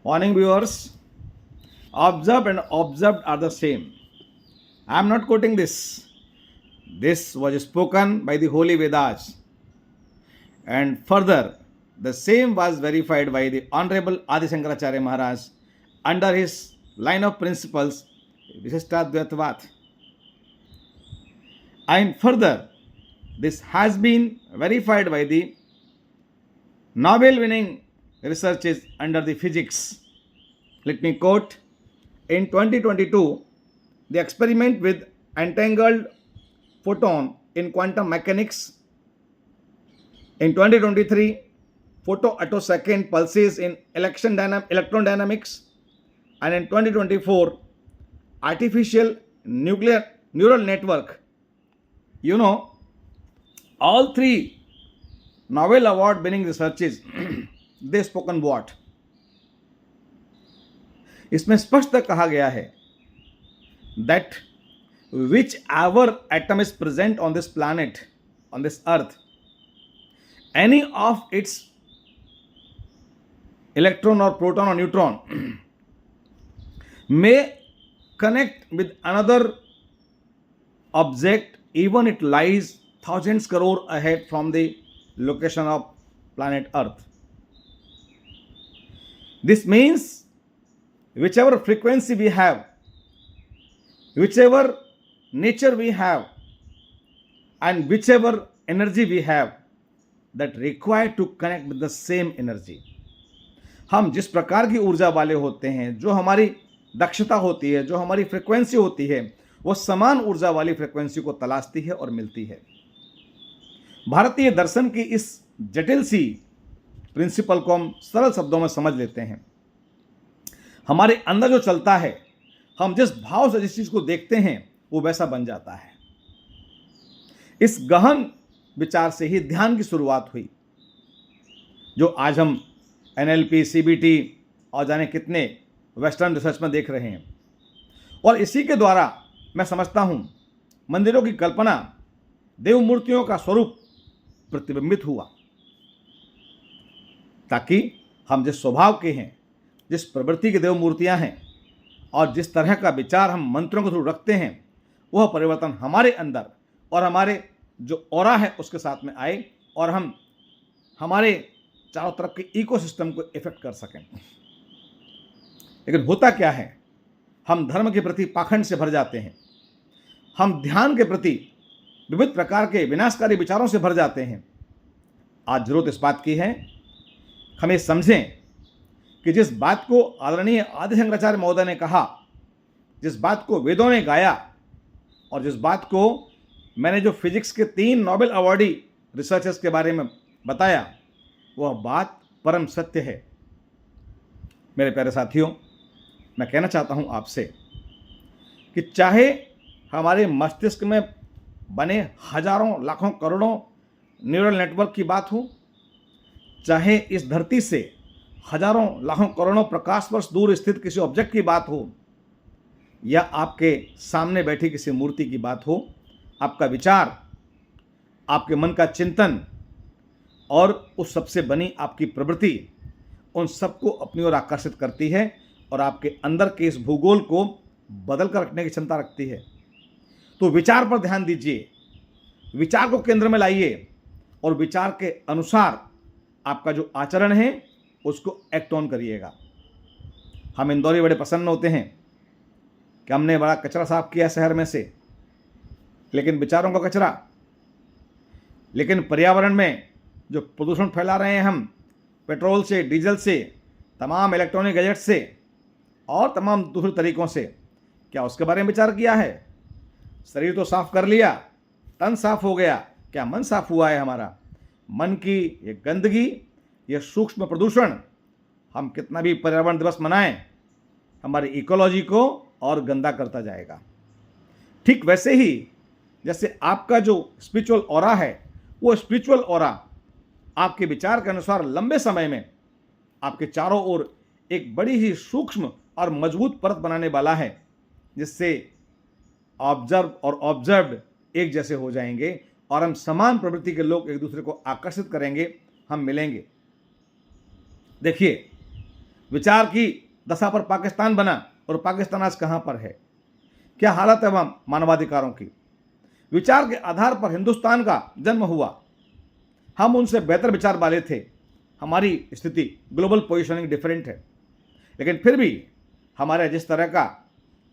Warning viewers, observed and observed are the same. I am not quoting this. This was spoken by the Holy Vedas. And further, the same was verified by the Honorable Adi Shankaracharya Maharaj under his line of principles, Vishishtadvaitavad. And further, this has been verified by the Nobel winning researches under the physics. Let me quote, in 2022, the experiment with entangled photon in quantum mechanics. In 2023, photoattosecond pulses in electron dynamics. And in 2024, artificial neural network. All three Nobel award winning researches they spoken what? इसमें स्पष्ट कहा गया है that whichever atom is present on this planet, on this earth, any of its electron or proton or neutron may connect with another object even it lies thousands crore ahead from the location of planet earth. This means whichever frequency we have, whichever nature we have, and whichever energy we have, that required to connect with the same energy. हम जिस प्रकार की ऊर्जा वाले होते हैं, जो हमारी दक्षता होती है, जो हमारी फ्रिक्वेंसी होती है, वो समान ऊर्जा वाली फ्रिक्वेंसी को तलाशती है और मिलती है. भारतीय दर्शन की इस जटिल सी प्रिंसिपल को हम सरल शब्दों में समझ लेते हैं. हमारे अंदर जो चलता है, हम जिस भाव से जिस चीज को देखते हैं, वो वैसा बन जाता है. इस गहन विचार से ही ध्यान की शुरुआत हुई, जो आज हम NLP, CBT और जाने कितने वेस्टर्न रिसर्च में देख रहे हैं. और इसी के द्वारा मैं समझता हूं मंदिरों की कल्पना, देव मूर्तियों का स्वरूप प्रतिबिंबित हुआ, ताकि हम जिस स्वभाव के हैं, जिस प्रवृत्ति की देव मूर्तियां हैं और जिस तरह का विचार हम मंत्रों के थ्रू रखते हैं, वह परिवर्तन हमारे अंदर और हमारे जो ऑरा है उसके साथ में आए और हम हमारे चारों तरफ के इकोसिस्टम को इफेक्ट कर सकें. लेकिन होता क्या है, हम धर्म के प्रति पाखंड से भर जाते हैं, हम ध्यान के प्रति विविध प्रकार के विनाशकारी विचारों से भर जाते हैं. आज जरूरत इस बात की है, हमें समझें कि जिस बात को आदरणीय आदि शंकराचार्य महोदय ने कहा, जिस बात को वेदों ने गाया और जिस बात को मैंने जो फिजिक्स के 3 नोबेल अवार्डी रिसर्चर्स के बारे में बताया, वह बात परम सत्य है. मेरे प्यारे साथियों, मैं कहना चाहता हूं आपसे कि चाहे हमारे मस्तिष्क में बने हजारों लाखों करोड़ों न्यूरल नेटवर्क की बात हो, चाहे इस धरती से हजारों लाखों करोड़ों प्रकाश वर्ष दूर स्थित किसी ऑब्जेक्ट की बात हो, या आपके सामने बैठी किसी मूर्ति की बात हो, आपका विचार, आपके मन का चिंतन और उस सबसे बनी आपकी प्रवृत्ति उन सबको अपनी ओर आकर्षित करती है और आपके अंदर के इस भूगोल को बदल कर रखने की क्षमता रखती है. तो विचार पर ध्यान दीजिए, विचार को केंद्र में लाइए और विचार के अनुसार आपका जो आचरण है उसको एक्ट ऑन करिएगा. हम इंदौरी बड़े प्रसन्न होते हैं कि हमने बड़ा कचरा साफ किया शहर में से, लेकिन विचारों का कचरा, लेकिन पर्यावरण में जो प्रदूषण फैला रहे हैं हम पेट्रोल से, डीजल से, तमाम इलेक्ट्रॉनिक गैजेट से और तमाम दूसरे तरीकों से, क्या उसके बारे में विचार किया है? शरीर तो साफ कर लिया, तन साफ हो गया, क्या मन साफ हुआ है हमारा? मन की ये गंदगी, ये सूक्ष्म प्रदूषण, हम कितना भी पर्यावरण दिवस मनाएं, हमारी इकोलॉजी को और गंदा करता जाएगा. ठीक वैसे ही जैसे आपका जो स्पिरिचुअल ऑरा है, वो स्पिरिचुअल ऑरा आपके विचार के अनुसार लंबे समय में आपके चारों ओर एक बड़ी ही सूक्ष्म और मजबूत परत बनाने वाला है, जिससे ऑब्जर्व और ऑब्जर्व्ड एक जैसे हो जाएंगे और हम समान प्रवृत्ति के लोग एक दूसरे को आकर्षित करेंगे, हम मिलेंगे. देखिए, विचार की दशा पर पाकिस्तान बना और पाकिस्तान आज कहाँ पर है, क्या हालत है वहाँ मानवाधिकारों की। विचार के आधार पर हिंदुस्तान का जन्म हुआ, हम उनसे बेहतर विचार वाले थे, हमारी स्थिति ग्लोबल पोजीशनिंग डिफरेंट है, लेकिन फिर भी हमारे जिस तरह का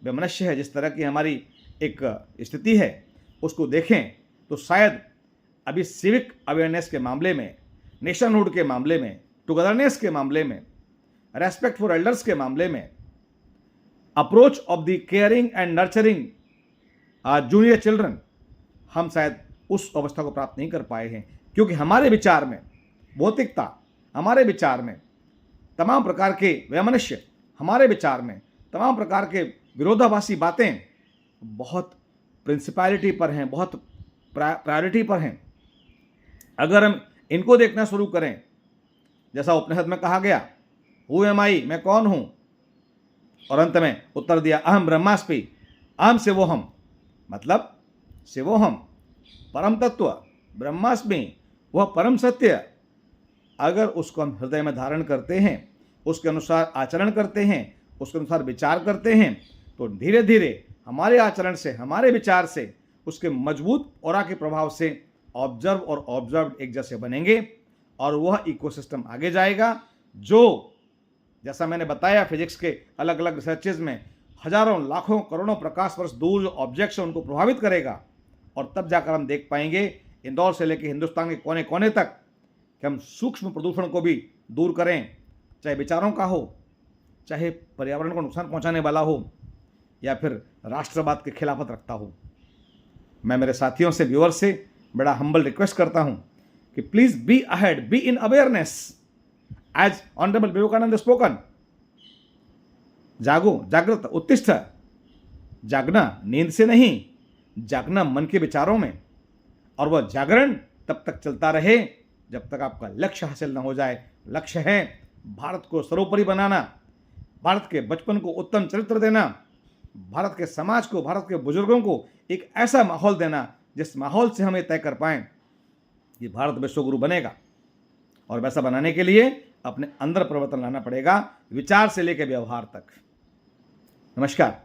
वैमनस्य है, जिस तरह की हमारी एक स्थिति है, उसको देखें तो शायद अभी सिविक अवेयरनेस के मामले में, नेशनहुड के मामले में, टुगेदरनेस के मामले में, रेस्पेक्ट फॉर एल्डर्स के मामले में, approach of the caring and nurturing junior children, हम शायद उस अवस्था को प्राप्त नहीं कर पाए हैं, क्योंकि हमारे विचार में भौतिकता, हमारे विचार में तमाम प्रकार के वैमनस्य, हमारे विचार में तमाम प्रकार के विरोधाभासी बातें बहुत प्रिंसिपैलिटी पर हैं, बहुत प्रायोरिटी पर हैं। अगर हम इनको देखना शुरू करें, जैसा उपनिषद में कहा गया, हु एम आई, मैं कौन हूं, और अंत में उत्तर दिया अहम ब्रह्मास्मि, अहम से वो हम, मतलब से वो हम, परम तत्व ब्रह्मास्मि, वह परम सत्य, अगर उसको हम हृदय में धारण करते हैं, उसके अनुसार आचरण करते हैं, उसके अनुसार विचार करते हैं, तो धीरे धीरे हमारे आचरण से, हमारे विचार से, उसके मजबूत ऑरा के प्रभाव से ऑब्जर्व और ऑब्जर्व्ड एक जैसे बनेंगे और वह इकोसिस्टम आगे जाएगा, जो जैसा मैंने बताया फिजिक्स के अलग अलग रिसर्चेज में हजारों लाखों करोड़ों प्रकाश वर्ष दूर जो ऑब्जेक्ट्स हैं उनको प्रभावित करेगा। और तब जाकर हम देख पाएंगे इंदौर से लेकर हिंदुस्तान के कोने कोने तक कि हम सूक्ष्म प्रदूषण को भी दूर करें, चाहे विचारों का हो, चाहे पर्यावरण को नुकसान पहुंचाने वाला हो, या फिर राष्ट्रवाद के खिलाफत रखता हो। मैं मेरे साथियों से, व्यूअर्स से बड़ा हम्बल रिक्वेस्ट करता हूं कि please be ahead, be in awareness, as honourable Vivekananda spoken, जागो, जागृत, उत्तिष्ठ। जागना नींद से नहीं, जागना मन के विचारों में, और वह जागरण तब तक चलता रहे जब तक आपका लक्ष्य हासिल न हो जाए। लक्ष्य है भारत को सर्वोपरि बनाना, भारत के बचपन को उत्तम चरित्र देना, भारत के समाज को, भारत के बुजुर्गों को एक ऐसा माहौल देना जिस माहौल से हम ये तय कर पाएं कि भारत विश्वगुरु बनेगा। और वैसा बनाने के लिए अपने अंदर परिवर्तन लाना पड़ेगा, विचार से लेकर व्यवहार तक। नमस्कार।